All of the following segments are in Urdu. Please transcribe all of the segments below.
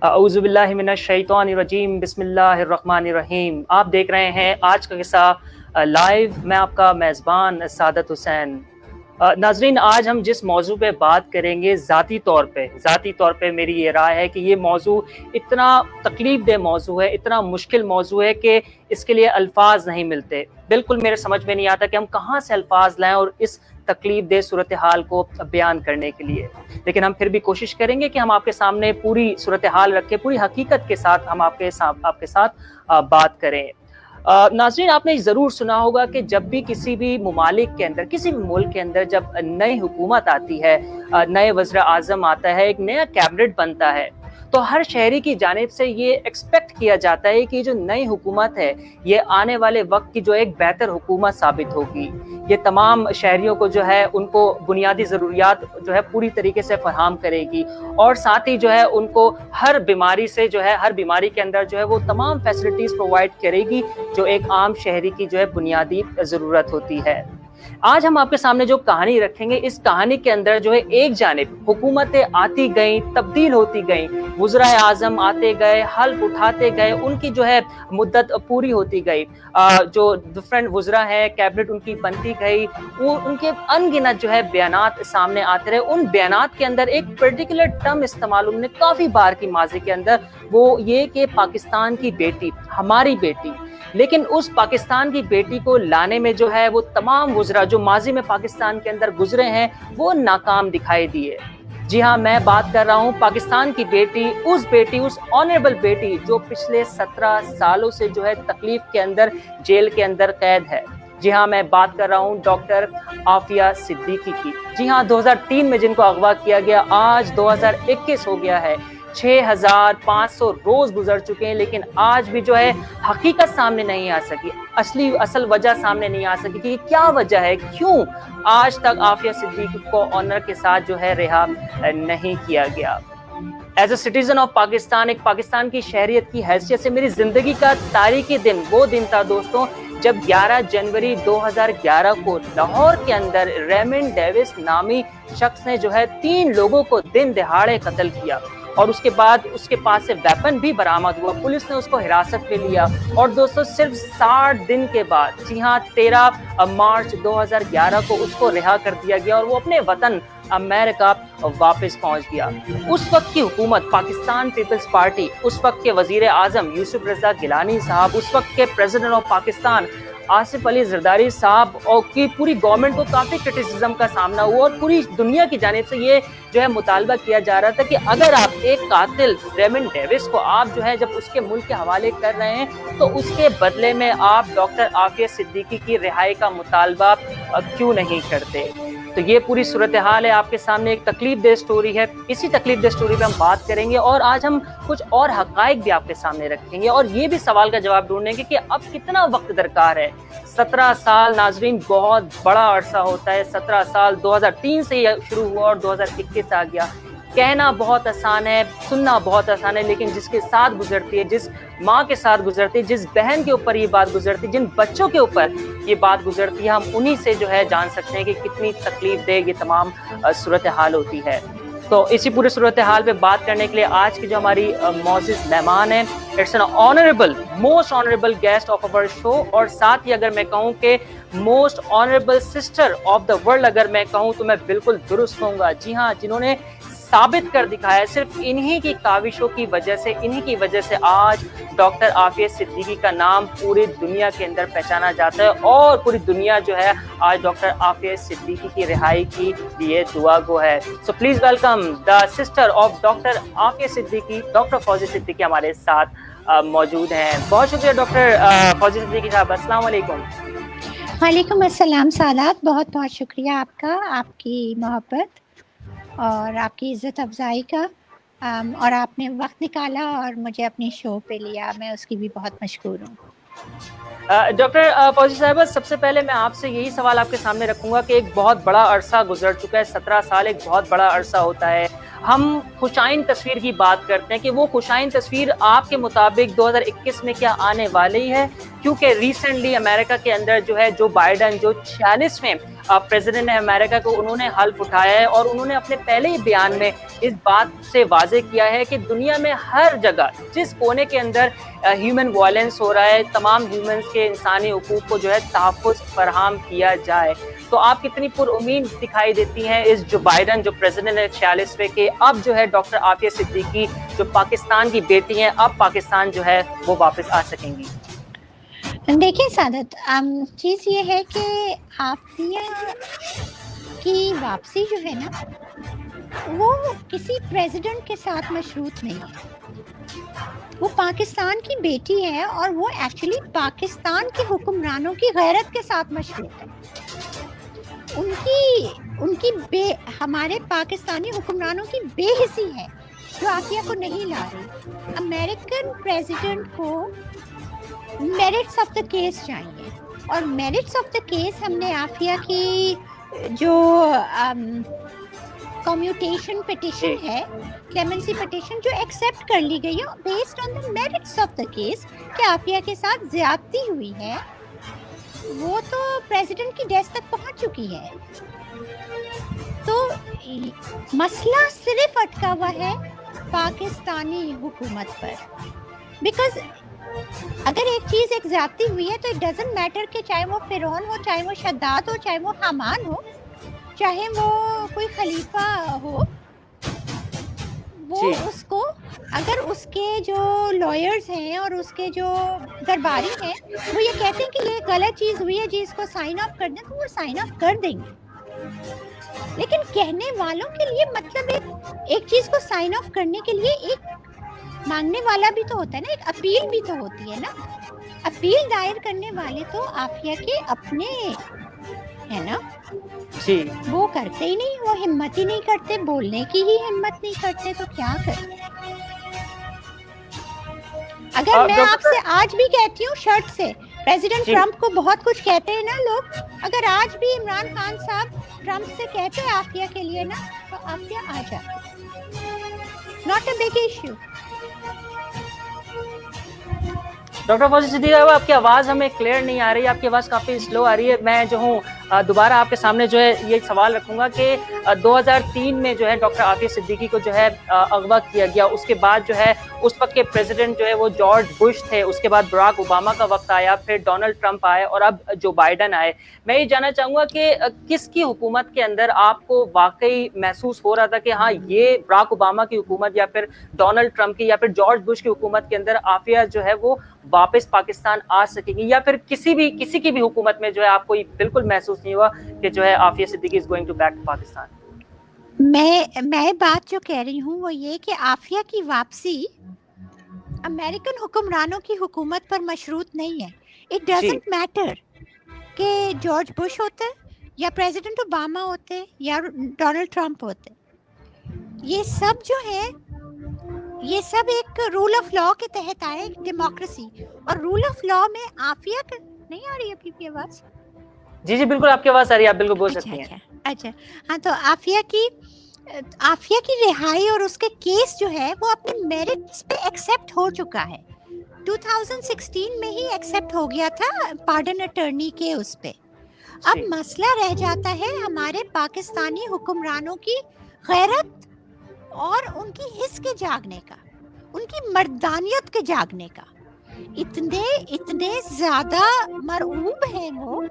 اعوذ باللہ من الشیطان الرجیم، بسم اللہ الرحمن الرحیم۔ آپ دیکھ رہے ہیں آج کا قصہ لائیو، میں آپ کا میزبان سعادت حسین۔ ناظرین، آج ہم جس موضوع پہ بات کریں گے، ذاتی طور پہ میری یہ رائے ہے کہ یہ موضوع اتنا تکلیف دہ موضوع ہے، اتنا مشکل موضوع ہے کہ اس کے لیے الفاظ نہیں ملتے۔ بالکل میرے سمجھ میں نہیں آتا کہ ہم کہاں سے الفاظ لائیں اور اس تکلیف دہ صورتحال کو بیان کرنے کے لیے، لیکن ہم پھر بھی کوشش کریں گے کہ ہم آپ کے سامنے پوری صورتحال رکھیں، پوری حقیقت کے ساتھ ہم آپ کے ساتھ بات کریں۔ ناظرین، آپ نے ضرور سنا ہوگا کہ جب بھی کسی بھی ممالک کے اندر، کسی بھی ملک کے اندر جب نئی حکومت آتی ہے، نئے وزیر اعظم آتا ہے، ایک نیا کیبنٹ بنتا ہے، تو ہر شہری کی جانب سے یہ ایکسپیکٹ کیا جاتا ہے کہ جو نئی حکومت ہے یہ آنے والے وقت کی جو ایک بہتر حکومت ثابت ہوگی۔ یہ تمام شہریوں کو جو ہے ان کو بنیادی ضروریات جو ہے پوری طریقے سے فراہم کرے گی، اور ساتھ ہی جو ہے ان کو ہر بیماری سے جو ہے، ہر بیماری کے اندر جو ہے وہ تمام فیسلٹیز پرووائڈ کرے گی جو ایک عام شہری کی جو ہے بنیادی ضرورت ہوتی ہے۔ آج ہم آپ کے سامنے جو کہانی رکھیں گے، اس کہانی کے اندر جو ہے ایک جانب حکومتیں آتی گئیں، تبدیل ہوتی گئیں، وزرائے اعظم آتے گئے، حلف اٹھاتے گئے، ان کی جو ہے مدت پوری ہوتی گئی، جو ڈفرینٹ وزراء ہیں، کیبنٹ ان کی بنتی گئی، وہ ان کے ان گنت جو ہے بیانات سامنے آتے رہے۔ ان بیانات کے اندر ایک پرٹیکولر ٹرم استعمال انہوں نے کافی بار کی ماضی کے اندر، وہ یہ کہ پاکستان کی بیٹی، ہماری بیٹی۔ لیکن اس پاکستان کی بیٹی کو لانے میں جو ہے وہ تمام وزراء جو ماضی میں پاکستان کے اندر گزرے ہیں وہ ناکام دکھائی دیے۔ جی ہاں، میں بات کر رہا ہوں پاکستان کی بیٹی، اس آنریبل بیٹی جو پچھلے 17 سالوں سے جو ہے تکلیف کے اندر، جیل کے اندر قید ہے۔ جی ہاں، میں بات کر رہا ہوں ڈاکٹر عافیہ صدیقی کی۔ جی ہاں، 2003 میں جن کو اغوا کیا گیا، آج 2021 ہو گیا ہے، 6500 روز گزر چکے ہیں، لیکن آج بھی جو ہے حقیقت سامنے نہیں آ سکی، اصل وجہ سامنے نہیں آ سکی کہ کیا وجہ ہے، کیوں آج تک عافیہ صدیقی کو آنر کے ساتھ جو ہے رہا نہیں کیا گیا۔ As a citizen of Pakistan, ایک پاکستان کی شہریت کی حیثیت سے میری زندگی کا تاریخی دن وہ دن تھا دوستوں، جب 11 جنوری 2011 کو لاہور کے اندر ریمنڈ ڈیوس نامی شخص نے جو ہے 3 لوگوں کو دن دہاڑے قتل کیا، اور اس کے بعد اس کے پاس سے ویپن بھی برآمد ہوا، پولیس نے اس کو حراست میں لیا، اور دوستوں صرف 60 دن کے بعد، جی ہاں 13 مارچ 2011 کو اس کو رہا کر دیا گیا، اور وہ اپنے وطن امریکہ واپس پہنچ گیا۔ اس وقت کی حکومت پاکستان پیپلز پارٹی، اس وقت کے وزیر اعظم یوسف رضا گیلانی صاحب، اس وقت کے پریزیڈنٹ آف پاکستان آصف علی زرداری صاحب، اور کی پوری گورنمنٹ کو کافی کرٹیسزم کا سامنا ہوا، اور پوری دنیا کی جانب سے یہ جو ہے مطالبہ کیا جا رہا تھا کہ اگر آپ ایک قاتل ریمنڈ ڈیوس کو آپ جو ہے جب اس کے ملک کے حوالے کر رہے ہیں تو اس کے بدلے میں آپ ڈاکٹر عافیہ صدیقی کی رہائی کا مطالبہ کیوں نہیں کرتے۔ تو یہ پوری صورتحال ہے آپ کے سامنے، ایک تکلیف دہ سٹوری ہے۔ اسی تکلیف دہ سٹوری پہ ہم بات کریں گے، اور آج ہم کچھ اور حقائق بھی آپ کے سامنے رکھیں گے، اور یہ بھی سوال کا جواب ڈھونڈیں گے کہ اب کتنا وقت درکار ہے۔ 17 سال ناظرین بہت بڑا عرصہ ہوتا ہے، 17 سال 2003 سے یہ شروع ہوا اور 2021 آ گیا۔ کہنا بہت آسان ہے، سننا بہت آسان ہے، لیکن جس کے ساتھ گزرتی ہے، جس ماں کے ساتھ گزرتی ہے، جس بہن کے اوپر یہ بات گزرتی ہے، جن بچوں کے اوپر یہ بات گزرتی ہے، ہم انہی سے جو ہے جان سکتے ہیں کہ کتنی تکلیف دہ یہ تمام صورتحال ہوتی ہے۔ تو اسی پورے صورتحال پہ بات کرنے کے لیے آج کی جو ہماری معزز مہمان ہیں، it's an honourable, most honourable guest of our show, اور ساتھ ہی اگر میں کہوں کہ most honourable sister of the world اگر میں کہوں تو میں بالکل درست ہوں گا۔ جی ہاں، جنہوں نے ثابت کر دکھایا، صرف انہی کی کاوشوں کی وجہ سے، انہی کی وجہ سے آج ڈاکٹر عافیہ صدیقی کا نام پوری دنیا کے اندر پہچانا جاتا ہے، اور پوری دنیا جو ہے آج ڈاکٹر عافیہ صدیقی کی رہائی کی لیے دعا گو ہے۔ So please welcome the sister of doctor Aafia Siddiqui, doctor Fauzia Siddiqui ہمارے ساتھ موجود ہیں۔ بہت شکریہ ڈاکٹر فوزیہ صدیقی صاحب، السلام علیکم۔ وعلیکم السلام سعادت، بہت بہت شکریہ آپ کا، آپ کی محبت اور آپ کی عزت افزائی کا، اور آپ نے وقت نکالا اور مجھے اپنی شو پہ لیا، میں اس کی بھی بہت مشکور ہوں۔ ڈاکٹر فوزیہ صاحبہ، سب سے پہلے میں آپ سے یہی سوال آپ کے سامنے رکھوں گا کہ ایک بہت بڑا عرصہ گزر چکا ہے، 17 سال ایک بہت بڑا عرصہ ہوتا ہے۔ ہم خوشائن تصویر کی بات کرتے ہیں کہ وہ خوشائن تصویر آپ کے مطابق 2021 میں کیا آنے والی ہے؟ کیونکہ ریسنٹلی امریکہ کے اندر جو ہے جو بائیڈن جو 46ویں پریزیڈنٹ ہے امریکہ کو، انہوں نے حلف اٹھایا ہے اور انہوں نے اپنے پہلے ہی بیان میں اس بات سے واضح کیا ہے کہ دنیا میں ہر جگہ جس کونے کے اندر ہیومن وائلنس ہو رہا ہے، تمام ہیومنز کے انسانی حقوق کو جو ہے تحفظ فراہم کیا جائے. تو آپ کتنی پر امید دکھائی دیتی ہیں اس جو بائیڈن جو پریزیڈنٹ ہے 46ویں کے، اب جو ہے ڈاکٹر عافیہ صدیقی جو پاکستان کی بیٹی ہیں، اب پاکستان جو ہے وہ واپس آ سکیں گی؟ دیکھیے سعادت، چیز یہ ہے کہ عافیہ کی واپسی جو ہے نا وہ کسی پریزیڈنٹ کے ساتھ مشروط نہیں ہے. وہ پاکستان کی بیٹی ہے اور وہ ایکچولی پاکستان کے حکمرانوں کی غیرت کے ساتھ مشروط ہے. ان کی ہمارے پاکستانی حکمرانوں کی بے حسی ہے جو عافیہ کو نہیں لا رہی. امریکن پریزیڈنٹ کو میرٹس آف دا کیس چاہیے، اور میرٹس آف دا کیس ہم نے عافیہ کی جو کمیوٹیشن پٹیشن ہے، کلیمنسی پٹیشن جو ایکسیپٹ کر لی گئی ہے based on the merits of the case کہ عافیہ کے ساتھ زیادتی ہوئی ہے، وہ تو پریزیڈنٹ کی ڈیسک تک پہنچ چکی ہے. تو مسئلہ صرف اٹکا ہوا ہے پاکستانی حکومت پر. بیکاز اگر ایک چیز ایک زیادتی ہوئی ہے تو اٹ ڈزنٹ میٹر کہ چاہے وہ فرعون ہو، چاہے وہ شداد ہو، چاہے وہ حامان ہو، چاہے وہ کوئی خلیفہ ہو، وہ اس کو اگر اس کے جو لائرز ہیں اور اس کے جو درباری ہیں وہ یہ کہتے ہیں کہ یہ غلط چیز ہوئی ہے جی اس کو سائن آف کر دیں، تو وہ سائن آف کر دیں گے. لیکن کہنے والوں کے لیے مطلب ایک چیز کو سائن آف کرنے کے لیے ایک مانگنے والا بھی تو ہوتا ہے نا، ایک اپیل بھی تو ہوتی ہے نا. اپیل دائر کرنے والے تو عافیہ کے اپنے ہے نا، جی وہ کرتے ہی نہیں، وہ ہمت ہی نہیں کرتے، بولنے کی ہی ہمت نہیں کرتے، تو کیا کریں. اگر میں آپ سے آج بھی کہتی ہوں شرط سے، پریزیڈنٹ ٹرمپ کو بہت کچھ کہتے ہیں نا لوگ، اگر آج بھی عمران خان صاحب ٹرمپ سے کہتے ہیں عافیہ کے لیے نا، تو عافیہ آ جاتی. Not a big issue. Doctor Fauzi Siddiqui Sahab, آپ کی آواز ہمیں کلیئر نہیں آ رہی، آپ کی آواز کافی سلو آ رہی ہے. میں جو ہوں دوبارہ آپ کے سامنے جو ہے یہ سوال رکھوں گا کہ 2003 میں جو ہے ڈاکٹر عافیہ صدیقی کو جو ہے اغوا کیا گیا، اس کے بعد جو ہے اس وقت کے پریزیڈنٹ جو ہے وہ جارج بش تھے، اس کے بعد براک اوباما کا وقت آیا، پھر ڈونلڈ ٹرمپ آئے اور اب جو بائیڈن آئے. میں یہ جاننا چاہوں گا کہ کس کی حکومت کے اندر آپ کو واقعی محسوس ہو رہا تھا کہ ہاں یہ براک اوباما کی حکومت یا پھر ڈونلڈ ٹرمپ کی یا پھر جارج بش کی حکومت کے اندر عافیہ جو ہے وہ واپس پاکستان آ سکے گی، یا پھر کسی کی بھی حکومت میں جو ہے آپ کو یہ بالکل محسوس نہیں ہوا کہ جو ہے Aafia Siddiqui is going to back to Pakistan? میں بات جو کہہ رہی ہوں وہ یہ کہ عافیہ کی واپسی امریکن حکمرانوں کی حکومت پر مشروط نہیں ہے. اٹ ڈزنٹ میٹر کہ جارج بش ہوتے یا پریزیڈنٹ اوباما ہوتے یا ڈونلڈ ٹرمپ ہوتے. یہ سب جو ہے یہ سب ایک رول آف لا کے تحت آئے، ایک ڈیموکریسی، اور رول آف لا میں عافیہ نہیں آ رہی ہے کی آواز؟ جی جی بالکل آپ کی آواز آ رہی ہے، آپ بالکل بول سکتی ہیں. اچھا ہاں، تو عافیہ کی رہائی اور اس کے کیس جو ہے وہ اپنے میرٹس پہ ایکسیپٹ ہو چکا ہے. 2016 میں ہی ایکسیپٹ ہو گیا تھا پارڈن اٹرنی کے اس پہ. اب مسئلہ رہ جاتا ہے ہمارے پاکستانی حکمرانوں کی غیرت اور ان کی حس کے جاگنے کا، ان کی مردانیت کے جاگنے کا. اتنے زیادہ مرعوب ہیں وہ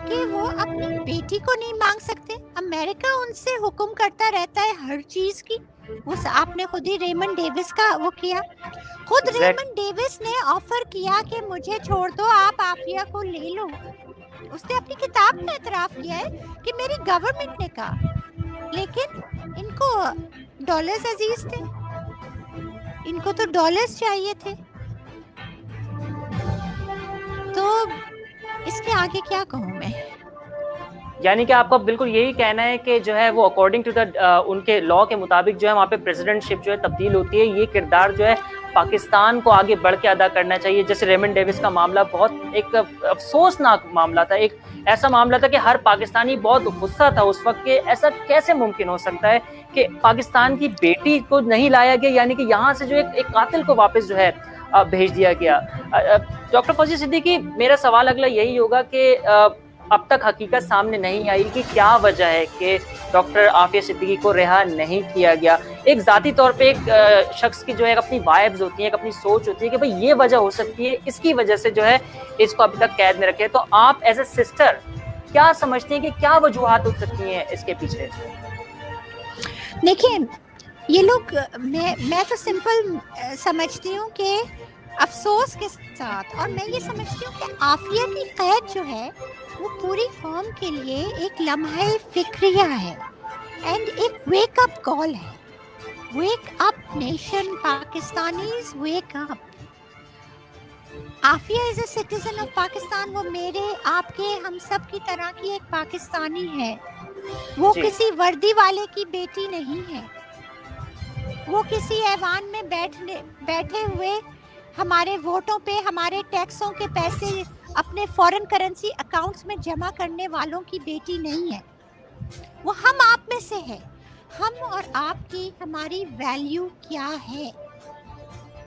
کہ وہ اپنی بیٹی کو نہیں مانگ سکتے. امریکہ ان سے حکم کرتا رہتا ہے ہر چیز کی. آپ نے خود ہی ریمنڈ ڈیوس کا وہ کیا، خود ریمنڈ ڈیوس نے آفر کیا کہ مجھے چھوڑ دو، آپ عافیہ کو لے لو. اس نے اپنی کتاب میں اعتراف کیا ہے کہ میری گورنمنٹ نے کہا، لیکن ان کو ڈالرز عزیز تھے، ان کو تو ڈالرز چاہیے تھے. تو اس کے آگے کیا کہوں میں؟ یعنی کہ آپ کا بالکل یہی کہنا ہے کہ جو ہے وہ اکارڈنگ ٹو دا ان کے لا کے مطابق جو ہے وہاں پہ پریزیڈنٹ شپ جو ہے تبدیل ہوتی ہے. یہ کردار جو ہے پاکستان کو آگے بڑھ کے ادا کرنا چاہیے. جیسے ریمنڈ ڈیوس کا معاملہ بہت ایک افسوسناک معاملہ تھا، ایک ایسا معاملہ تھا کہ ہر پاکستانی بہت غصہ تھا اس وقت کہ ایسا کیسے ممکن ہو سکتا ہے کہ پاکستان کی بیٹی کو نہیں لایا گیا، یعنی کہ یہاں سے جو ایک قاتل کو واپس جو ہے بھیج دیا گیا. ڈاکٹر فوزیہ صدیقی, میرا سوال اگلا یہی ہوگا کہ اب تک حقیقت سامنے نہیں آئی کہ کیا وجہ ہے کہ ڈاکٹر عافیہ صدیقی کو رہا نہیں کیا گیا. ایک ذاتی طور پہ ایک شخص کی جو ہے اپنی وائبز ہوتی ہیں, ایک اپنی سوچ ہوتی ہے کہ بھئی یہ وجہ ہو سکتی ہے, اس کی وجہ سے جو ہے اس کو ابھی تک قید میں رکھے. تو آپ ایز اے سسٹر کیا سمجھتے ہیں کہ کیا وجوہات ہو سکتی ہیں اس کے پیچھے؟ دیکھیں یہ لوگ میں تو سمپل سمجھتی ہوں کہ افسوس کے ساتھ، اور میں یہ سمجھتی ہوں کہ عافیہ کی قید جو ہے وہ پوری قوم کے لیے ایک لمحہ فکریہ ہے اینڈ ایک ویک اپ کال ہے. Wake up nation, Pakistanis wake up. Aafia is a citizen of Pakistan. وہ میرے، آپ کے، ہم سب کی طرح کی ایک پاکستانی ہے. وہ کسی وردی والے کی بیٹی نہیں ہے. وہ کسی ایوان میں بیٹھے ہوئے ہمارے ووٹوں پہ ہمارے ٹیکسوں کے پیسے اپنے فورن کرنسی اکاؤنٹس میں جمع کرنے والوں کی بیٹی نہیں ہے. وہ ہم آپ میں سے ہے. ہم اور آپ کی، ہماری ویلیو کیا ہے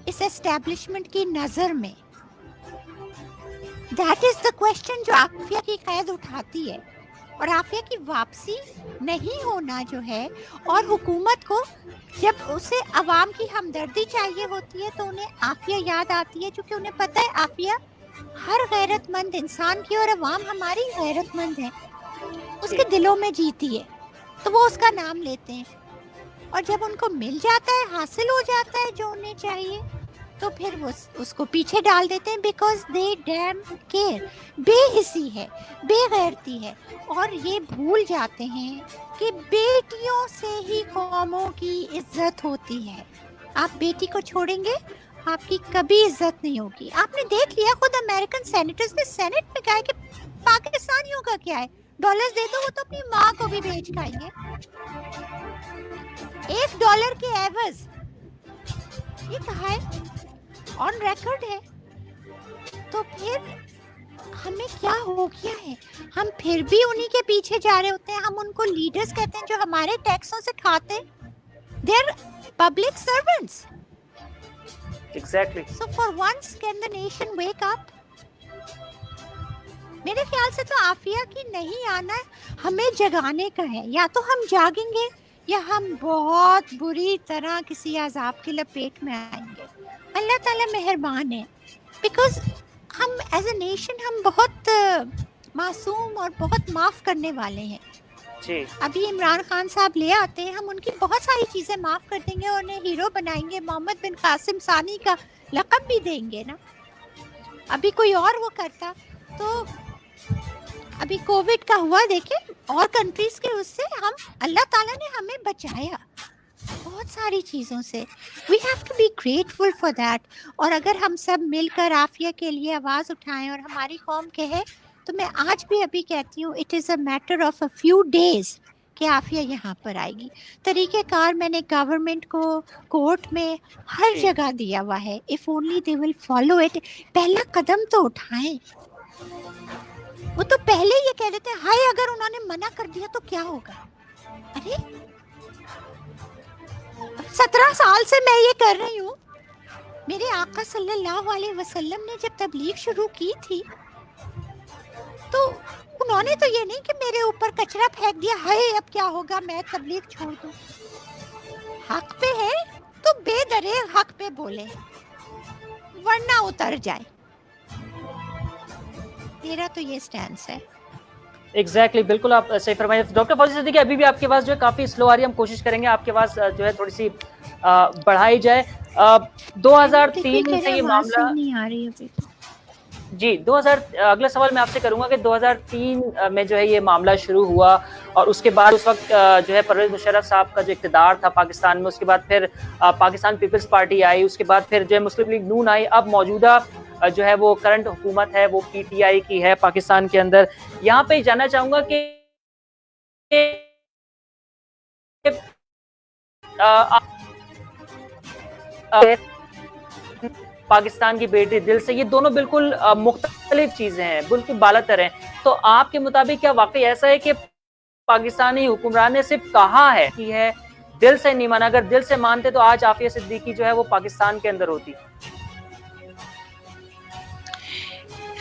اس اسٹیبلشمنٹ کی نظر میں؟ دیٹ از دا کوشچن جو عافیہ کی قید اٹھاتی ہے. اور عافیہ کی واپسی نہیں ہونا جو ہے، اور حکومت کو جب اسے عوام کی ہمدردی چاہیے ہوتی ہے تو انہیں عافیہ یاد آتی ہے، کیونکہ انہیں پتہ ہے عافیہ ہر غیرت مند انسان کی، اور عوام ہماری غیرت مند ہے، اس کے دلوں میں جیتی ہے، تو وہ اس کا نام لیتے ہیں. اور جب ان کو مل جاتا ہے، حاصل ہو جاتا ہے جو انہیں چاہیے، تو پھر وہ اس کو پیچھے ڈال دیتے ہیں. Because they damn care. بے حسی ہے، بے غیرتی ہے، اور یہ بھول جاتے ہیں کہ بیٹیوں سے ہی قوموں کی عزت ہوتی ہے. آپ بیٹی کو چھوڑیں گے، آپ کی کبھی عزت نہیں ہوگی. آپ نے دیکھ لیا، خود امریکن سینیٹرز نے سینٹ میں کہا کہ پاکستانیوں کا کیا ہے، ڈالرز دے دو، وہ تو اپنی ماں کو بھی بھیج کھائیں گے. $1 کے عوض، یہ کہا ہے، آن ریکارڈ ہے. تو پھر ہمیں کیا ہو گیا ہے؟ ہم پھر بھی انہی کے پیچھے جا رہے ہوتے ہیں. ہم ان کو لیڈرز کہتے ہیں جو ہمارے ٹیکسوں سے کھاتے ہیں. They're public servants. Exactly. So for once can the nation wake up? میرے خیال سے تو عافیہ کی نہیں آنا ہمیں جگانے کا ہے. یا تو ہم جاگیں گے یا ہم بہت بری طرح کسی عذاب کی لپیٹ میں آئیں گے. اللہ تعالیٰ مہربان ہے، بیکاز ہم ایز اے نیشن ہم بہت معصوم اور بہت معاف کرنے والے ہیں. جی. ابھی عمران خان صاحب لے آتے ہیں، ہم ان کی بہت ساری چیزیں معاف کر دیں گے اور انہیں ہیرو بنائیں گے. محمد بن قاسم ثانی کا لقب بھی دیں گے نا. ابھی کوئی اور وہ کرتا تو ابھی کووڈ کا ہوا، دیکھیں اور کنٹریز کے اس سے ہم، اللہ تعالیٰ نے ہمیں بچایا بہت ساری چیزوں سے. We have to be grateful for that. اور اگر ہم سب مل کر عافیہ کے لیے آواز اٹھائیں اور ہماری قوم کہے، تو میں آج بھی ابھی کہتی ہوں it is a matter of a few days کہ عافیہ یہاں پر آئے گی. طریقہ کار میں نے گورنمنٹ کو، کورٹ میں، ہر جگہ دیا ہوا ہے. If only they will follow it. پہلا قدم تو اٹھائیں. وہ تو پہلے یہ کہہ دیتے ہیں ہائے اگر انہوں نے منع کر دیا تو کیا ہوگا. ارے 17 سال سے میں یہ کر رہی ہوں. میرے آقا صلی اللہ علیہ وسلم نے جب تبلیغ شروع کی تھی تو انہوں نے تو یہ نہیں کہ میرے اوپر کچرا پھینک دیا، ہائے اب کیا ہوگا میں تبلیغ چھوڑ دوں. حق پہ ہے تو بے دریغ حق پہ بولے، ورنہ اتر جائے. میرا تو یہ سٹینس ہے. ایگزیکٹلی، بالکل آپ صحیح فرمائیں. ڈاکٹر فوزیہ صدیقی، ابھی بھی آپ کی آواز جو ہے کافی سلو آ رہی ہے. ہم کوشش کریں گے آپ کی آواز جو ہے تھوڑی سی بڑھائی جائے. 2003 سے یہ معاملہ نہیں آ رہی ابھی. جی، اگلا سوال میں آپ سے کروں گا کہ 2003 میں جو ہے یہ معاملہ شروع ہوا، اور اس کے بعد اس وقت جو ہے پرویز مشرف صاحب کا جو اقتدار تھا پاکستان میں، اس کے بعد پھر پاکستان پیپلز پارٹی آئی، اس کے بعد پھر جو ہے مسلم لیگ نون آئی. اب موجودہ جو ہے وہ کرنٹ حکومت ہے وہ پی ٹی آئی کی ہے پاکستان کے اندر. یہاں پہ جاننا چاہوں گا کہ پاکستان کی بیٹی دل سے، یہ دونوں بالکل مختلف چیزیں ہیں، بالکل بالاتر ہیں. تو آپ کے مطابق کیا واقعی ایسا ہے کہ پاکستانی حکمران نے صرف کہا ہے کہ ہے، دل سے نہیں مانا؟ اگر دل سے مانتے تو آج عافیہ صدیقی جو ہے وہ پاکستان کے اندر ہوتی.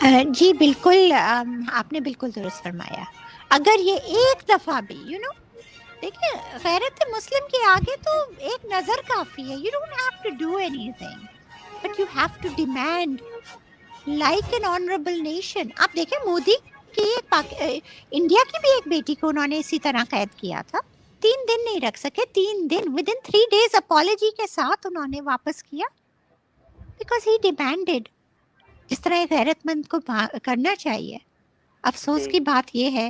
جی بالکل، آپ نے بالکل درست فرمایا. اگر یہ ایک دفعہ بھی دیکھیں، غیرت مسلم کے آگے تو ایک نظر کافی ہے. You don't have to do anything but you have to demand like an honourable nation. آپ دیکھیں مودی کی انڈیا کی بھی ایک بیٹی کو انہوں نے اسی طرح قید کیا تھا. 3 دن نہیں رکھ سکے، 3 دن ود ان 3 days اپالوجی کے ساتھ انہوں نے واپس کیا بیکاز ہی ڈیمانڈیڈ، جس طرح ایک غیرت مند کو کرنا چاہیے. افسوس کی بات یہ ہے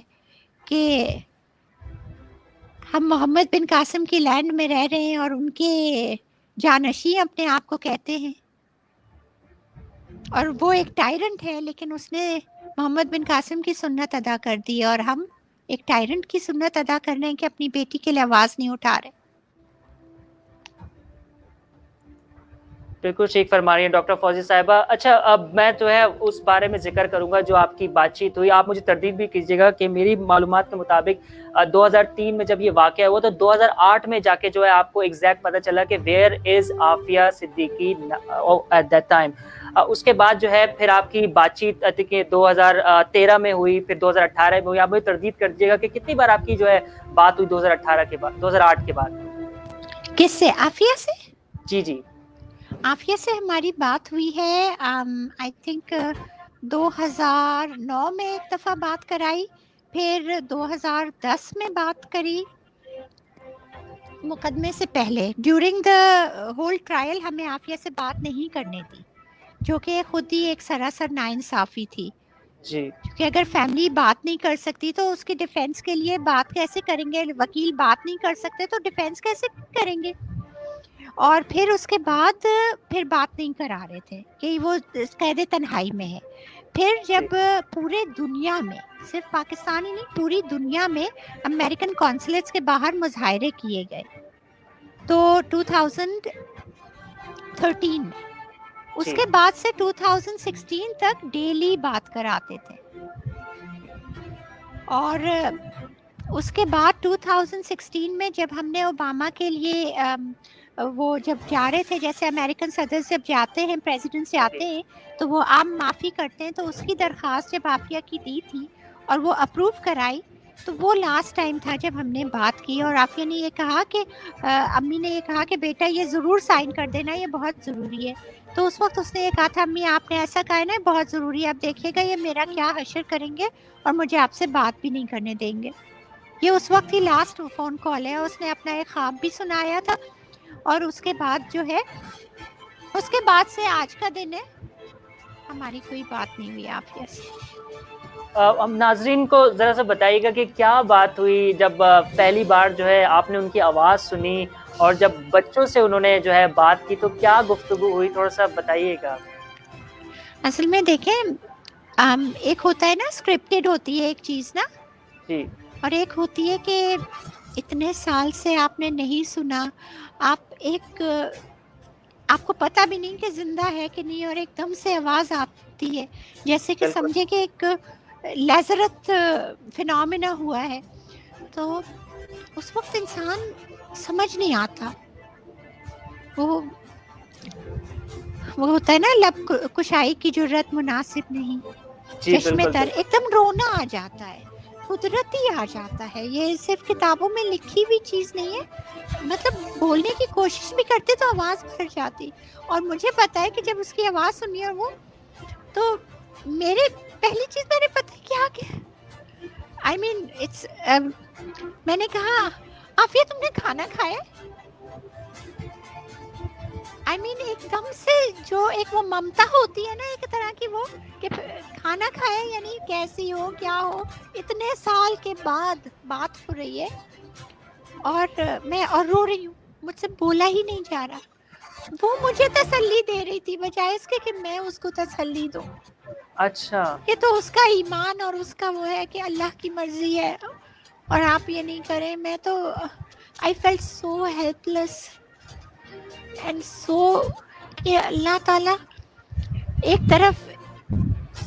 کہ ہم محمد بن قاسم کی لینڈ میں رہ رہے ہیں اور ان کے جانشین اپنے آپ کو کہتے ہیں، اور وہ ایک ٹائرنٹ ہے لیکن اس نے محمد بن قاسم کی سنت ادا کر دی، اور ہم ایک ٹائرنٹ کی سنت ادا کر رہے ہیں کہ اپنی بیٹی کے لیے آواز نہیں اٹھا رہے. بالکل ٹھیک فرما رہی ہیں ڈاکٹر فوزی صاحبہ. اچھا، اب میں جو ہے اس بارے میں ذکر کروں گا جو آپ کی بات چیت ہوئی. آپ مجھے تردید بھی کیجیے گا کہ میری معلومات کے مطابق 2003 میں جب یہ واقعہ ہوا تو 2008 میں جا کے جو ہے آپ کو ایگزیکٹ پتہ چلا کہ where is Aafia Siddiqui at that time. اس کے بعد جو ہے پھر آپ کی بات چیت 2013 میں ہوئی، پھر 2018 میں ہوئی. آپ مجھے تردید کر دیجیے گا کہ کتنی بار آپ کی جو ہے بات ہوئی 2018 کے بعد، 2008 کے بعد. کس سے؟ عافیہ سے؟ جی جی، عافیہ سے ہماری بات ہوئی ہے آئی تھنک 2009 میں ایک دفعہ بات کرائی، پھر 2010 میں بات کری مقدمے سے پہلے. ڈیورنگ دا ہول ٹرائل ہمیں عافیہ سے بات نہیں کرنے دی، جو کہ خود ہی ایک سراسر ناانصافی تھی. جی کہ اگر فیملی بات نہیں کر سکتی تو اس کی ڈیفینس کے لیے بات کیسے کریں گے؟ وکیل بات نہیں کر سکتے تو ڈیفینس کیسے کریں گے؟ اور پھر اس کے بعد پھر بات نہیں کرا رہے تھے کہ وہ قید تنہائی میں ہے. پھر جب پورے دنیا میں، صرف پاکستان ہی نہیں، پوری دنیا میں امریکن کونسلیٹس کے باہر مظاہرے کیے گئے تو 2013 میں، اس کے بعد سے 2016 تک ڈیلی بات کراتے تھے. اور اس کے بعد 2016 میں جب ہم نے اوباما کے لیے وہ جب جا رہے تھے، جیسے امریکن صدر جب جاتے ہیں، پریزیڈنٹ جاتے ہیں تو وہ عام معافی کرتے ہیں، تو اس کی درخواست جب عافیہ کی دی تھی اور وہ اپروو کرائی تو وہ لاسٹ ٹائم تھا جب ہم نے بات کی. اور عافیہ نے یہ کہا کہ امی نے یہ کہا کہ بیٹا یہ ضرور سائن کر دینا، یہ بہت ضروری ہے. تو اس وقت اس نے یہ کہا تھا امی آپ نے ایسا کہا ہے نا بہت ضروری ہے، اب دیکھیے گا یہ میرا کیا حشر کریں گے اور مجھے آپ سے بات بھی نہیں کرنے دیں گے. یہ اس وقت ہی لاسٹ فون کال ہے. اس نے اپنا ایک خواب بھی سنایا تھا اور اس کے بعد جو ہے، اس کے بعد سے آج کا دن ہے، ہماری کوئی بات نہیں ہوئی عافیہ سے. ہم ناظرین کو ذرا سا بتائیے گا کہ کیا بات ہوئی جب پہلی بار جو ہے آپ نے ان کی آواز سنی اور جب بچوں سے انہوں نے جو ہے بات کی تو کیا گفتگو ہوئی، تھوڑا سا بتائیے گا. اصل میں دیکھیں ایک ہوتا ہے نا اسکرپٹڈ ہوتی ہے ایک چیز نا، جی، اور ایک ہوتی ہے کہ اتنے سال سے آپ نے نہیں سنا، آپ کو پتہ بھی نہیں کہ زندہ ہے کہ نہیں، اور ایک دم سے آواز آتی ہے جیسے کہ بالکل سمجھے کہ ایک لیزرت فینومینا ہوا ہے. تو اس وقت انسان سمجھ نہیں آتا، وہ ہوتا ہے نا لب کشائی کی جرت مناسب نہیں، جی، چشمے بالکل تر، ایک دم رونا آ جاتا ہے، قدرتی آ جاتا ہے. یہ صرف کتابوں میں لکھی ہوئی چیز نہیں ہے، مطلب بولنے کی کوشش بھی کرتے تو آواز بھر جاتی. اور مجھے پتا ہے کہ جب اس کی آواز سنی اور وہ، تو میرے پہلی چیز میں نے پتا کیا کہ آئی مین اٹس میں نے کہا عافیہ تم نے کھانا کھایا؟ آئی مین ایک دم سے جو ایک وہ ممتا ہوتی ہے نا ایک طرح کی، وہ کہ کھانا کھایا یعنی کیسی ہو کیا ہو، اتنے سال کے بعد بات ہو رہی ہے اور میں اور رو رہی ہوں، مجھ سے بولا ہی نہیں جا رہا. وہ مجھے تسلی دے رہی تھی بجائے اس کے کہ میں اس کو تسلی دوں. اچھا، یہ تو اس کا ایمان اور اس کا وہ ہے کہ اللہ کی مرضی ہے اور آپ یہ نہیں کریں. میں تو I felt so helpless and so کہ اللہ تعالیٰ ایک طرف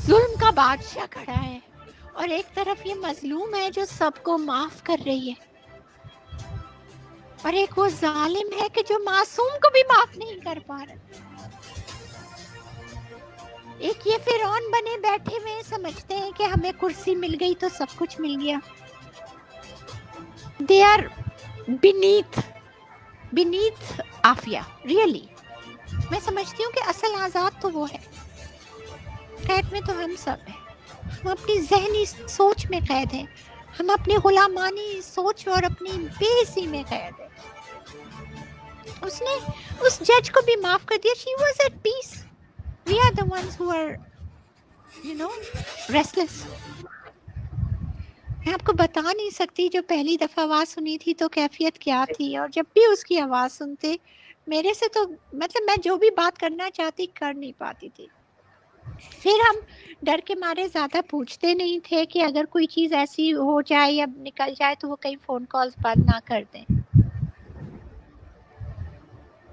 ظلم کا بادشاہ کھڑا ہے اور ایک طرف یہ مظلوم ہے جو سب کو معاف کر رہی ہے، اور ایک وہ ظالم ہے کہ جو معصوم کو بھی معاف نہیں کر پا رہا. ایک یہ فرعون بنے بیٹھے ہوئے ہیں، سمجھتے ہیں کہ ہمیں کرسی مل گئی تو سب کچھ مل گیا. They are beneath Aafia. Really میں سمجھتی ہوں کہ اصل آزاد تو وہ ہے. قید میں تو ہم سب ہیں. ہم اپنی ذہنی سوچ میں قید ہیں. ہم اپنی غلامانی سوچ اور اپنی بے حسی میں قید ہیں. اس نے اس جج کو بھی معاف کر دیا. She was at peace. We are the ones who are, restless. میں آپ کو بتا نہیں سکتی جو پہلی دفعہ آواز سنی تھی تو کیفیت کیا تھی، اور جب بھی اس کی آواز سنتے میرے سے تو مطلب میں جو بھی بات کرنا چاہتی کر نہیں پاتی تھی. پھر ہم ڈر کے مارے زیادہ پوچھتے نہیں تھے کہ اگر کوئی چیز ایسی ہو جائے یا نکل جائے تو وہ کئی فون کالز بند نہ کر دیں.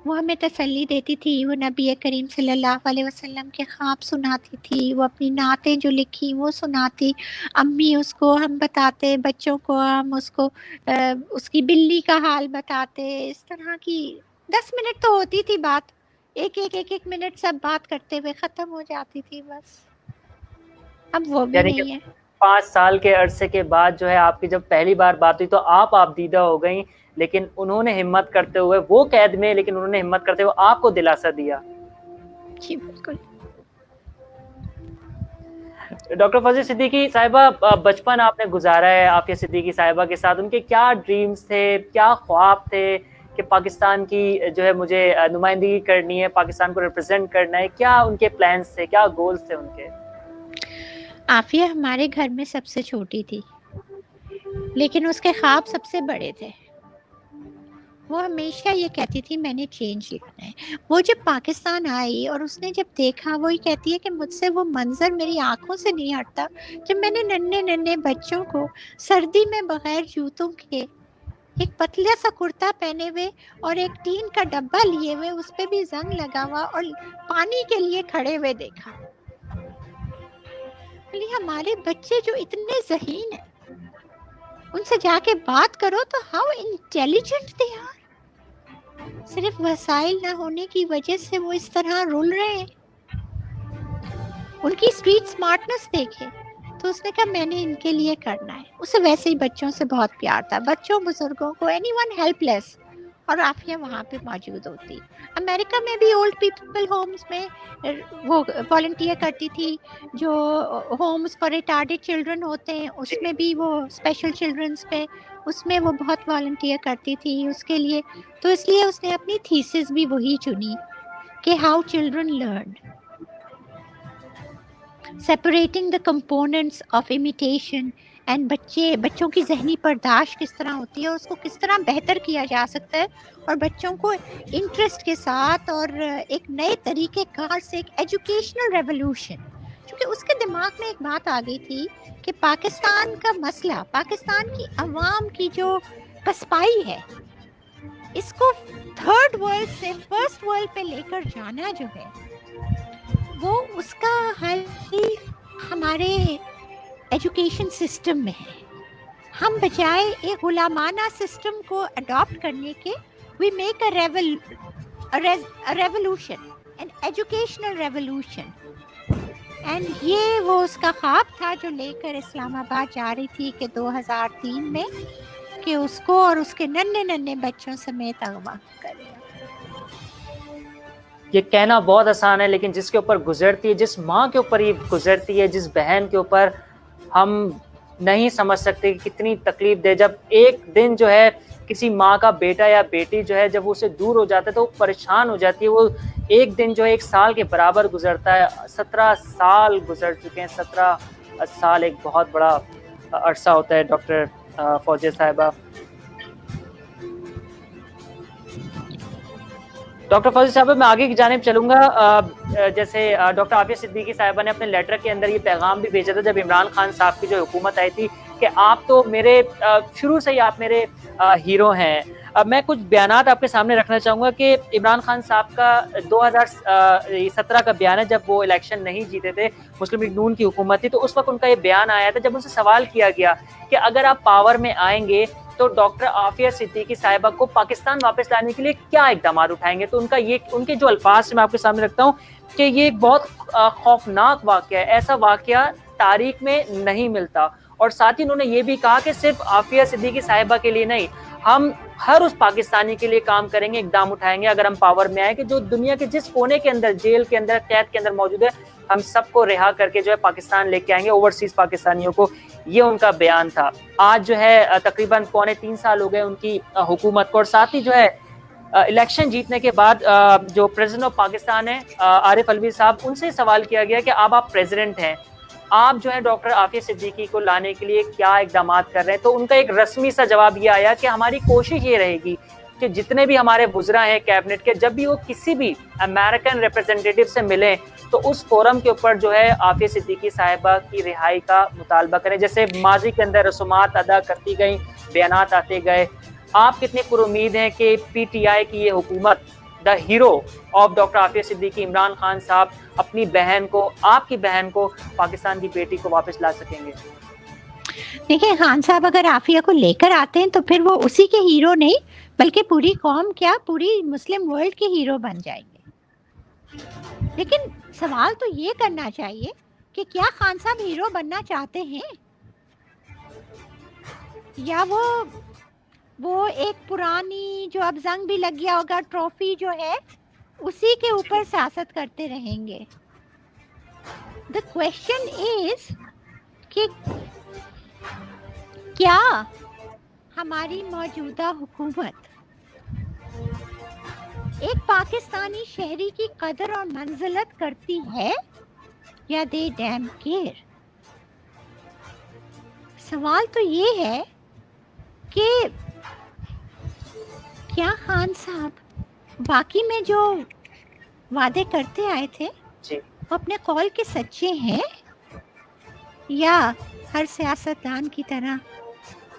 وہ ہمیں تسلی دیتی تھی. وہ نبی کریم صلی اللہ علیہ وسلم کے خواب سناتی تھی. وہ اپنی نعتیں جو لکھی وہ سناتی. امی اس کو ہم بتاتے، بچوں کو ہم اس کو اس کی بلی کا حال بتاتے. اس طرح کی 10 منٹ تو ہوتی تھی بات. ایک منٹ سب بات کرتے ہوئے ختم ہو جاتی تھی بس. اب وہ بھی یعنی کہ نہیں ہے. 5 سال کے عرصے کے بعد جو ہے آپ کی جب پہلی بار بات ہوئی تو آپ دیدہ ہو گئیں، لیکن انہوں نے ہمت کرتے ہوئے، وہ قید میں لیکن انہوں نے ہمت کرتے ہوئے آپ کو دلاسا دیا. جی بالکل. ڈاکٹر فوزیہ صدیقی صاحبہ، بچپن آپ نے گزارا ہے عافیہ صدیقی صاحبہ کے ساتھ. ان کے کیا ڈریمز تھے، کیا خواب تھے کہ پاکستان کی جو ہے مجھے نمائندگی کرنی ہے، پاکستان کو ریپرزینٹ کرنا ہے؟ کیا ان کے پلانز تھے، کیا گولز تھے ان کے؟ عافیہ ہمارے گھر میں سب سے چھوٹی تھی، لیکن اس کے خواب سب سے بڑے تھے. وہ ہمیشہ یہ کہتی تھی میں نے چینج لانا ہے. وہ جب پاکستان آئی اور اس نے جب دیکھا، وہی کہتی ہے کہ مجھ سے وہ منظر میری آنکھوں سے نہیں ہٹتا جب میں نے ننھے بچوں کو سردی میں بغیر جوتوں کے ایک پتلا سا کرتا پہنے ہوئے اور ایک ٹین کا ڈبہ لیے ہوئے، اس پہ بھی زنگ لگا ہوا، اور پانی کے لیے کھڑے ہوئے دیکھا. ہمارے بچے جو اتنے ذہین ہیں، ان سے جا کے بات کرو تو ہاؤ انٹیلیجنٹ دے آر. صرف وسائل نہ ہونے کی وجہ سے وہ اس طرح رول رہے ہیں. ان کی اسٹریٹ اسمارٹنس دیکھے تو اس نے کہا میں نے ان کے لیے کرنا ہے. اسے ویسے ہی بچوں سے بہت پیار تھا، بچوں بزرگوں کو، اینی ون ہیلپ لیس. اور عافیہ وہاں پہ موجود ہوتی. امریکہ میں بھی اولڈ پیپل ہومز میں وہ والنٹیئر کرتی تھی. جو ہومز فار ریٹارڈیڈ چلڈرن ہوتے ہیں اس میں بھی وہ اسپیشل چلڈرنس پہ اس میں وہ بہت والنٹیئر کرتی تھی اس کے لیے. تو اس لیے اس نے اپنی تھیسس بھی وہی چنی کہ how children learn separating the components of imitation and بچوں کی ذہنی برداشت کس طرح ہوتی ہے، اس کو کس طرح بہتر کیا جا سکتا ہے، اور بچوں کو انٹرسٹ کے ساتھ اور ایک نئے طریقے کار سے ایک ایجوکیشنل ریولوشن. کیونکہ اس کے دماغ میں ایک بات آ گئی تھی کہ پاکستان کا مسئلہ، پاکستان کی عوام کی جو پسپائی ہے، اس کو تھرڈ ورلڈ سے فرسٹ ورلڈ پہ لے کر جانا جو ہے، وہ اس کا حل ہمارے ایجوکیشن سسٹم میں ہے. ہم بجائے ایک غلامانہ سسٹم کو اڈاپٹ کرنے کے we make a revolution, an educational revolution. And یہ وہ اس کا خواب تھا جو لے کر اسلام آباد جا رہی تھی کہ 2003 میں کہ اس کو اور اس کے ننھے بچوں سمیت اغوا کر لیا. یہ کہنا بہت آسان ہے، لیکن جس کے اوپر گزرتی ہے، جس ماں کے اوپر یہ گزرتی ہے، جس بہن کے اوپر، ہم نہیں سمجھ سکتے کہ کتنی تکلیف دے. جب ایک دن جو ہے کسی ماں کا بیٹا یا بیٹی جو ہے جب وہ اسے دور ہو جاتا ہے تو وہ پریشان ہو جاتی ہے. وہ ایک دن جو ہے 1 سال کے برابر گزرتا ہے. 17 سال گزر چکے ہیں. 17 سال ایک بہت بڑا عرصہ ہوتا ہے ڈاکٹر فوزیہ صاحبہ. ڈاکٹر فوزیہ صاحبہ، میں آگے کی جانب چلوں گا. جیسے ڈاکٹر عافیہ صدیقی صاحبہ نے اپنے لیٹر کے اندر یہ پیغام بھی بھیجا تھا جب عمران خان صاحب کی جو حکومت آئی تھی کہ آپ تو میرے شروع سے ہی آپ میرے ہیرو ہیں. میں کچھ بیانات آپ کے سامنے رکھنا چاہوں گا کہ عمران خان صاحب کا 2017 کا بیان ہے، جب وہ الیکشن نہیں جیتے تھے، مسلم لیگ نون کی حکومت تھی، تو اس وقت ان کا یہ بیان آیا تھا جب ان سے سوال کیا گیا کہ اگر آپ پاور میں آئیں گے تو ڈاکٹر عافیہ صدیقی صاحبہ کو پاکستان واپس لانے کے لیے کیا اقدامات اٹھائیں گے؟ تو ان کے جو الفاظ میں آپ کے سامنے رکھتا ہوں کہ یہ ایک بہت خوفناک واقعہ ہے، ایسا واقعہ تاریخ میں نہیں ملتا. اور ساتھ ہی انہوں نے یہ بھی کہا کہ صرف عافیہ صدیقی صاحبہ کے لیے نہیں، ہم ہر اس پاکستانی کے لیے کام کریں گے، اقدام اٹھائیں گے اگر ہم پاور میں آئے، کہ جو دنیا کے جس کونے کے اندر، جیل کے اندر، قید کے اندر موجود ہے، ہم سب کو رہا کر کے جو ہے پاکستان لے کے آئیں گے، اوورسیز پاکستانیوں کو. یہ ان کا بیان تھا. آج جو ہے تقریباً 2.25 سال ہو گئے ان کی حکومت کو. اور ساتھ ہی جو ہے الیکشن جیتنے کے بعد جو پریزیڈنٹ آف پاکستان ہے عارف الوی صاحب، ان سے سوال کیا گیا کہ اب آپ پریزیڈنٹ ہیں، آپ جو ہے ڈاکٹر عافیہ صدیقی کو لانے کے لیے کیا اقدامات کر رہے ہیں؟ تو ان کا ایک رسمی سا جواب یہ آیا کہ ہماری کوشش یہ رہے گی کہ جتنے بھی ہمارے وزراء ہیں کیبنٹ کے، جب بھی وہ کسی بھی امریکن ریپرزینٹیٹو سے ملیں تو اس فورم کے اوپر جو ہے عافیہ صدیقی صاحبہ کی رہائی کا مطالبہ کریں. جیسے ماضی کے اندر رسومات ادا کرتی گئیں، بیانات آتے گئے. آپ کتنے پر امید ہیں کہ پی ٹی آئی کی یہ حکومت، the hero of doctor Aafia Siddiqui Imran Khan Sahab, اپنی بہن کو، آپ کی بہن کو، پاکستان کی بیٹی کو واپس لا سکیں گے؟ دیکھیں خان صاحب اگر عافیہ کو لے کر آتے ہیں تو پھر وہ اسی کے ہیرو نہیں بلکہ پوری قوم، کیا پوری مسلم ورلڈ کے ہیرو بن جائیں گے. لیکن سوال تو یہ کرنا چاہیے کہ کیا خان صاحب ہیرو بننا چاہتے ہیں، یا وہ ایک پرانی جو اب زنگ بھی لگ گیا ہوگا ٹرافی جو ہے اسی کے اوپر سیاست کرتے رہیں گے. The question is کہ کیا ہماری موجودہ حکومت ایک پاکستانی شہری کی قدر اور منزلت کرتی ہے یا دے ڈیم کیئر؟ سوال تو یہ ہے کہ کیا خان صاحب باقی میں جو وعدے کرتے آئے تھے وہ اپنے قول کے سچے ہیں، یا ہر سیاستدان کی طرح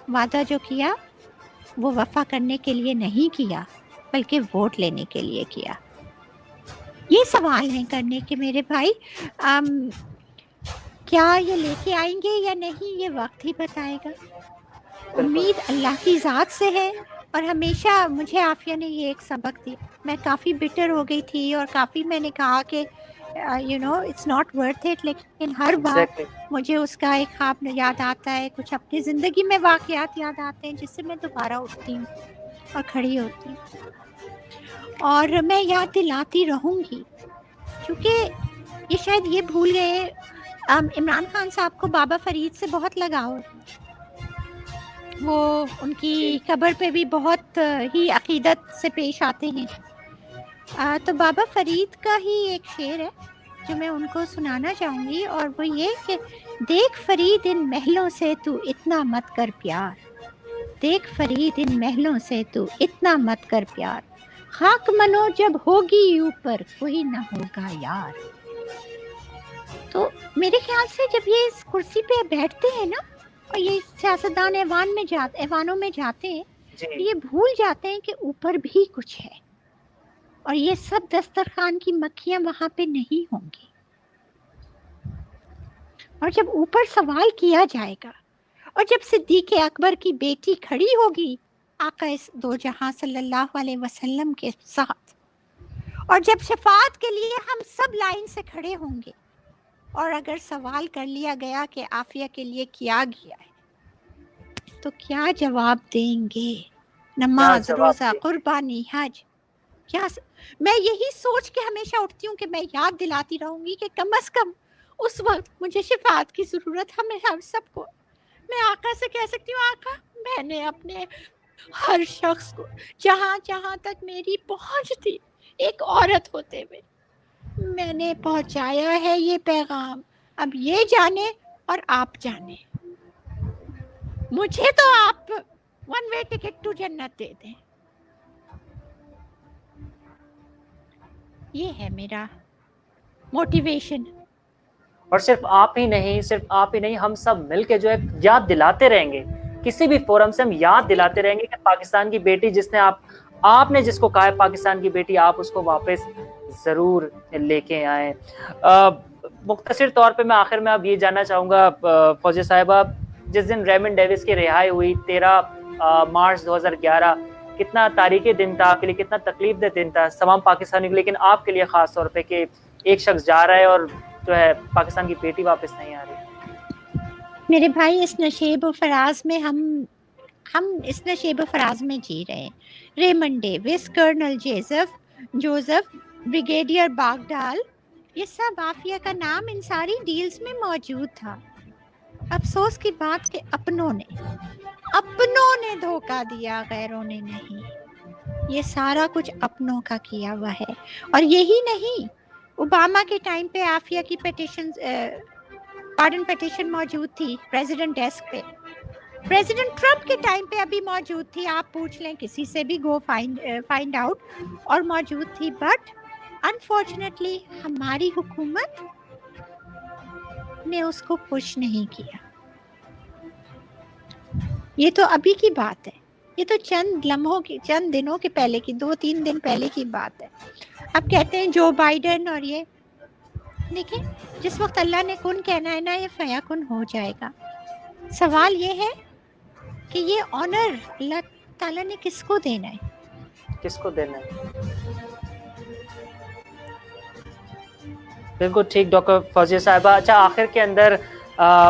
وعدہ جو کیا وہ وفا کرنے کے لیے نہیں کیا بلکہ ووٹ لینے کے لیے کیا؟ یہ سوال ہیں کرنے کے میرے بھائی. کیا یہ لے کے آئیں گے یا نہیں یہ وقت ہی بتائے گا. امید اللہ کی ذات سے ہے. اور ہمیشہ مجھے عافیہ نے یہ ایک سبق دیا. میں کافی بٹر ہو گئی تھی اور کافی میں نے کہا کہ اٹس ناٹ ورتھ اٹ، لیکن ہر بار مجھے اس کا ایک خواب یاد آتا ہے، کچھ اپنی زندگی میں واقعات یاد آتے ہیں جس سے میں دوبارہ اٹھتی ہوں اور کھڑی ہوتی ہوں، اور میں یاد دلاتی رہوں گی. کیونکہ یہ شاید یہ بھول گئے، عمران خان صاحب کو بابا فرید سے بہت لگاؤ، وہ ان کی قبر پہ بھی بہت ہی عقیدت سے پیش آتے ہیں. تو بابا فرید کا ہی ایک شعر ہے جو میں ان کو سنانا چاہوں گی، اور وہ یہ کہ دیکھ فرید ان محلوں سے تو اتنا مت کر پیار، دیکھ فرید ان محلوں سے تو اتنا مت کر پیار، خاک منو جب ہوگی اوپر کوئی نہ ہوگا یار. تو میرے خیال سے جب یہ اس کرسی پہ بیٹھتے ہیں نا، اور یہ سیاستدان ایوانوں میں جاتے ہیں، یہ بھول جاتے ہیں کہ اوپر بھی کچھ ہے، اور یہ سب دسترخوان کی مکھیاں وہاں پہ نہیں ہوں گی. اور جب اوپر سوال کیا جائے گا، اور جب صدیق اکبر کی بیٹی کھڑی ہوگی آقا دو جہاں صلی اللہ علیہ وسلم کے ساتھ، اور جب شفاعت کے لیے ہم سب لائن سے کھڑے ہوں گے، اور اگر سوال کر لیا گیا کہ عافیہ کے لیے کیا گیا ہے، تو کیا جواب دیں گے؟ نماز، روزہ، قربانی، حج، کیا میں یہی سوچ کے ہمیشہ اٹھتی ہوں کہ میں یاد دلاتی رہوں گی کہ کم از کم اس وقت مجھے شفاعت کی ضرورت ہم سب کو. میں آقا سے کہہ سکتی ہوں آقا میں نے اپنے ہر شخص کو جہاں جہاں تک میری پہنچ تھی ایک عورت ہوتے ہوئے میں نے پہنچایا ہے یہ پیغام، اب یہ جانے اور آپ جانے، مجھے تو آپ ون وے ٹکٹ ٹو جنت دے دیں. یہ ہے میرا موٹیویشن. اور صرف آپ ہی نہیں، ہم سب مل کے جو ہے یاد دلاتے رہیں گے، کسی بھی فورم سے ہم یاد دلاتے رہیں گے کہ پاکستان کی بیٹی جس نے آپ نے جس کو کہا ہے پاکستان کی بیٹی، آپ اس کو واپس ضرور لے کے آئیں. مختصر طور پہ میں آخر میں اب یہ جاننا چاہوں گا فوزیہ صاحبہ، جس دن ریمن ڈیوس کی رہائی ہوئی 13 مارچ 2011 کتنا تاریخی دن تھا آپ کے لیے, کتنا تکلیف دہ دن تھا تمام پاکستانیوں کے, لیکن آپ کے لیے خاص طور پہ کہ ایک شخص جا رہا ہے اور جو ہے پاکستان کی بیٹی واپس نہیں آ رہی. میرے بھائی, اس نشیب و فراز میں ہم اس نشیب و فراز میں جی رہے ہیں. Raymond Davis, colonel Joseph, brigadier Bagdal, یہ سب عافیہ کا نام ان ساری ڈیلز میں موجود تھا. افسوس کی بات کہ اپنوں نے دھوکہ دیا, غیروں نے نہیں. یہ سارا کچھ اپنوں کا کیا ہوا ہے. اور یہی نہیں, اوباما کے ٹائم پہ عافیہ کی پیٹیشن موجود تھی پریزیڈنٹ ڈیسک پہ. پریزیڈنٹ ٹرمپ کے ٹائم پہ ابھی موجود تھی, آپ پوچھ لیں کسی سے بھی, گو فائنڈ آؤٹ, اور موجود تھی. بٹ انفارچونیٹلی ہماری حکومت نے اس کو پش نہیں کیا. یہ تو ابھی کی بات ہے, یہ تو چند دنوں کے پہلے کی, 2-3 دن پہلے کی بات ہے. اب کہتے ہیں جو بائیڈن, اور یہ دیکھیں جس وقت اللہ نے کن کہنا ہے نا, یہ فیکن ہو جائے گا. سوال یہ ہے کہ یہ آنر اللہ تعالیٰ نے کس کو دینا ہے, کس کو دینا ہے. بالکل ٹھیک ڈاکٹر فوزیہ صاحبہ. اچھا, آخر کے اندر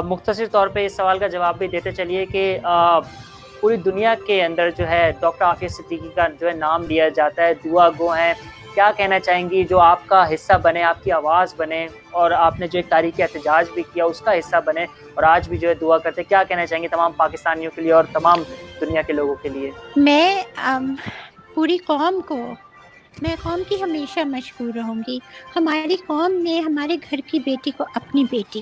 مختصر طور پہ اس سوال کا جواب بھی دیتے چلیے کہ پوری دنیا کے اندر جو ہے ڈاکٹر عافیہ صدیقی کا جو ہے نام لیا جاتا ہے, دعا گو ہیں. کیا کہنا چاہیں گی, جو آپ کا حصہ بنے, آپ کی آواز بنے, اور آپ نے جو ایک تاریخی احتجاج بھی کیا اس کا حصہ بنے, اور آج بھی جو ہے دعا کرتے, کیا کہنا چاہیں گے تمام پاکستانیوں کے لیے اور تمام دنیا کے لوگوں کے لیے؟ میں پوری قوم کی ہمیشہ مشکور رہوں گی. ہماری قوم نے ہمارے گھر کی بیٹی کو اپنی بیٹی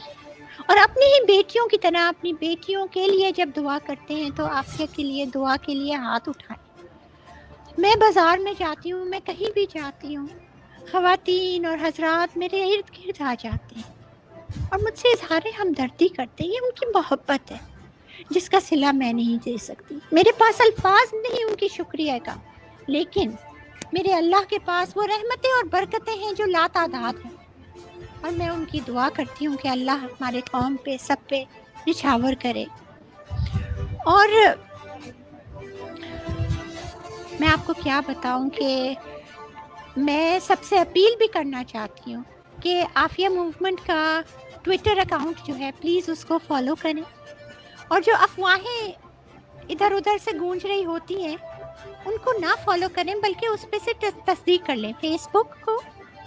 اور اپنی ہی بیٹیوں کی طرح اپنی بیٹیوں کے لیے جب دعا کرتے ہیں تو عافیہ کے لیے دعا کے لیے ہاتھ اٹھائیں. میں بازار میں جاتی ہوں, میں کہیں بھی جاتی ہوں, خواتین اور حضرات میرے ارد گرد آ جاتے ہیں اور مجھ سے اظہار ہمدردی کرتے ہیں. یہ ان کی محبت ہے جس کا صلہ میں نہیں دے سکتی. میرے پاس الفاظ نہیں ان کی شکریہ کا, لیکن میرے اللہ کے پاس وہ رحمتیں اور برکتیں ہیں جو لا تعداد ہیں, اور میں ان کی دعا کرتی ہوں کہ اللہ ہمارے قوم پہ سب پہ نچھاور کرے. اور میں آپ کو کیا بتاؤں کہ میں سب سے اپیل بھی کرنا چاہتی ہوں کہ عافیہ موومنٹ کا ٹویٹر اکاؤنٹ جو ہے پلیز اس کو فالو کریں, اور جو افواہیں ادھر ادھر سے گونج رہی ہوتی ہیں ان کو نہ فالو کریں بلکہ اس پہ سے تصدیق کر لیں. فیس بک کو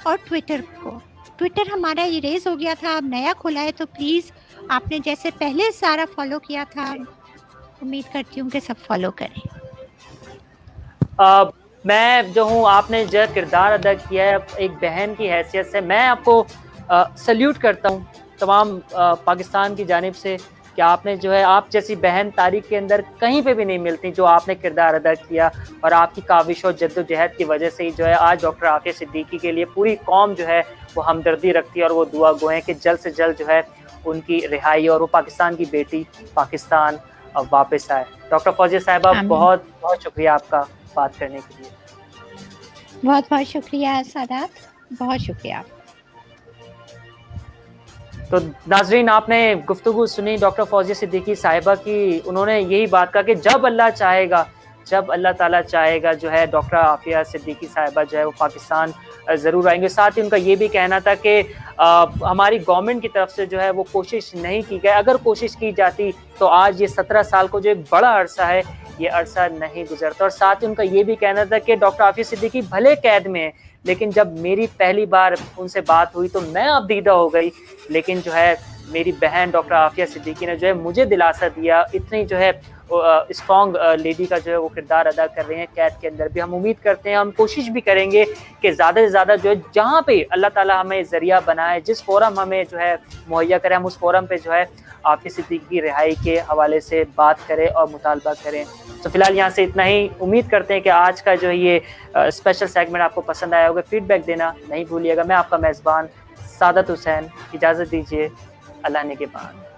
اور ٹویٹر کو. ٹویٹر ہمارا ایریز ہو گیا تھا, اب نیا کھلا ہے, تو پلیز آپ نے جیسے پہلے سارا فالو کیا تھا, امید کرتی ہوں کہ سب فالو کریں. میں جو ہوں, آپ نے جو کردار ادا کیا ہے ایک بہن کی حیثیت سے, میں آپ کو سلیوٹ کرتا ہوں تمام پاکستان کی جانب سے کہ آپ نے جو ہے, آپ جیسی بہن تاریخ کے اندر کہیں پہ بھی نہیں ملتی جو آپ نے کردار ادا کیا, اور آپ کی کاوش و جد و جہد کی وجہ سے ہی جو ہے آج ڈاکٹر عافیہ صدیقی کے لیے پوری قوم جو ہے وہ ہمدردی رکھتی ہے اور وہ دعا گو ہیں کہ جلد سے جلد جو ہے ان کی رہائی اور وہ پاکستان کی بیٹی پاکستان واپس آئے. ڈاکٹر فوزیہ صاحبہ, بہت بہت شکریہ آپ کا بات کرنے کے لیے. بہت بہت شکریہ سادات, بہت شکریہ. تو ناظرین, آپ نے گفتگو سنی ڈاکٹر فوزیہ صدیقی صاحبہ کی. انہوں نے یہی بات کہا کہ جب اللہ چاہے گا, جب اللہ تعالیٰ چاہے گا جو ہے ڈاکٹر عافیہ صدیقی صاحبہ جو ہے وہ پاکستان ضرور آئیں گے. ساتھ ہی ان کا یہ بھی کہنا تھا کہ ہماری گورنمنٹ کی طرف سے جو ہے وہ کوشش نہیں کی گئی, اگر کوشش کی جاتی تو آج یہ 17 سال کو جو ایک بڑا عرصہ ہے یہ عرصہ نہیں گزرتا. اور ساتھ ہی ان کا یہ بھی کہنا تھا کہ ڈاکٹر عافیہ صدیقی بھلے قید میں ہیں, لیکن جب میری پہلی بار ان سے بات ہوئی تو میں اب دیدہ ہو گئی, لیکن جو ہے میری بہن ڈاکٹر عافیہ صدیقی نے جو ہے مجھے دلاسا دیا. اتنی جو ہے اسٹرانگ لیڈی کا جو ہے وہ کردار ادا کر رہے ہیں قید کے اندر بھی. ہم امید کرتے ہیں, ہم کوشش بھی کریں گے کہ زیادہ سے زیادہ جو ہے جہاں پہ اللہ تعالیٰ ہمیں ذریعہ بنائے, جس فورم ہمیں جو ہے مہیا کرے, ہم اس فورم پہ جو ہے عافیہ صدیقی کی رہائی کے حوالے سے بات کریں اور مطالبہ کریں. تو فی الحال یہاں سے اتنا ہی. امید کرتے ہیں کہ آج کا جو یہ اسپیشل سیگمنٹ آپ کو پسند آیا ہوگا. فیڈ بیک دینا نہیں بھولیے گا. میں آپ کا میزبان سعادت حسین, اجازت دیجیے, اللہ نگہبان.